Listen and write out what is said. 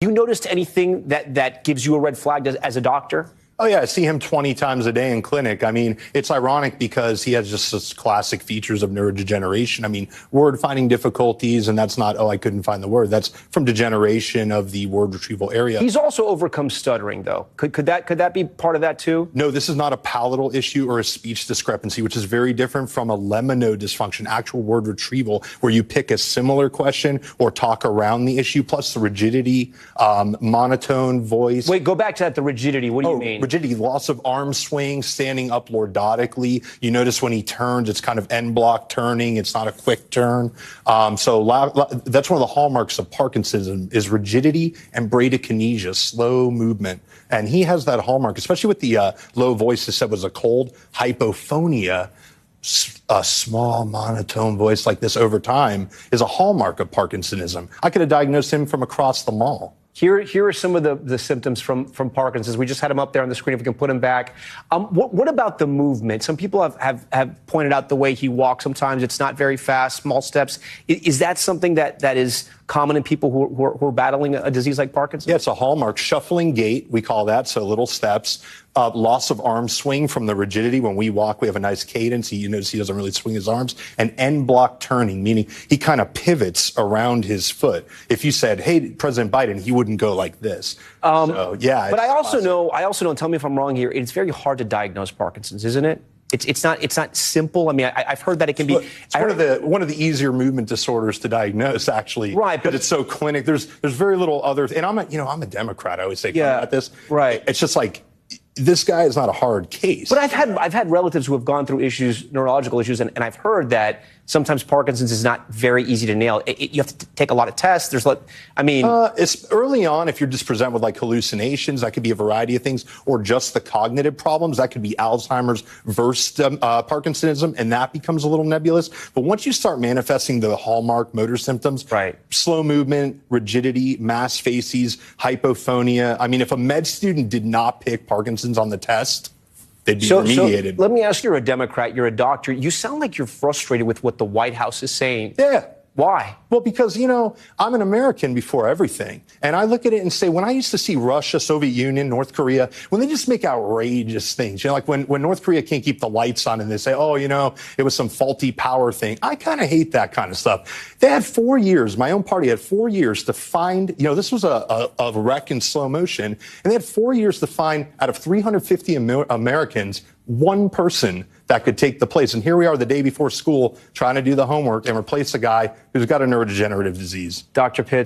You noticed anything that gives you a red flag as a doctor? Oh, yeah, I see him 20 times a day in clinic. I mean, it's ironic because he has just such classic features of neurodegeneration. I mean, word finding difficulties, and that's not, oh, I couldn't find the word. That's from degeneration of the word retrieval area. He's also overcome stuttering, though. Could that be part of that, too? No, this is not a palatal issue or a speech discrepancy, which is very different from a lemmonode dysfunction, actual word retrieval, where you pick a similar question or talk around the issue, plus the rigidity, monotone voice. Wait, go back to that, the rigidity. What do you mean? Rigidity, loss of arm swing, standing up lordotically. You notice when he turns, it's kind of end block turning. It's not a quick turn. So that's one of the hallmarks of Parkinsonism is rigidity and bradykinesia, slow movement. And he has that hallmark, especially with the low voice that said was a cold, hypophonia. A small monotone voice like this over time is a hallmark of Parkinsonism. I could have diagnosed him from across the mall. Here are some of the symptoms from Parkinson's. We just had him up there on the screen. If we can put him back. What about the movement? Some people have pointed out the way he walks. Sometimes it's not very fast, small steps. Is that something that is common in people who are battling a disease like Parkinson's? Yeah, it's a hallmark. Shuffling gait, we call that, so little steps. Loss of arm swing from the rigidity. When we walk, we have a nice cadence. You notice he doesn't really swing his arms. And end block turning, meaning he kind of pivots around his foot. If you said, hey, President Biden, he wouldn't go like this. So, yeah. But I also know, and tell me if I'm wrong here, it's very hard to diagnose Parkinson's, isn't it? It's not simple. I mean, I've heard that it can be. It's one of the easier movement disorders to diagnose, actually. Right, but it's so clinic. There's very little other. And I'm a Democrat. I always say about this. Right. It's just like this guy is not a hard case. But I've had relatives who have gone through neurological issues, and I've heard that sometimes Parkinson's is not very easy to nail. You have to take a lot of tests. It's early on. If you're just presented with like hallucinations, that could be a variety of things, or just the cognitive problems. That could be Alzheimer's versus Parkinsonism, and that becomes a little nebulous. But once you start manifesting the hallmark motor symptoms, right? Slow movement, rigidity, mass facies, hypophonia. I mean, if a med student did not pick Parkinson's on the test, they'd be remediated. So let me ask you, you're a Democrat, you're a doctor. You sound like you're frustrated with what the White House is saying. Yeah. Why? Well, because, I'm an American before everything. And I look at it and say, when I used to see Russia, Soviet Union, North Korea, when they just make outrageous things, like when North Korea can't keep the lights on and they say, oh, it was some faulty power thing. I kind of hate that kind of stuff. They had 4 years. My own party had 4 years to find, this was a wreck in slow motion. And they had 4 years to find out of 350 Americans, one person that could take the place. And here we are the day before school trying to do the homework and replace a guy who's got a neurodegenerative disease. Dr. Pitt.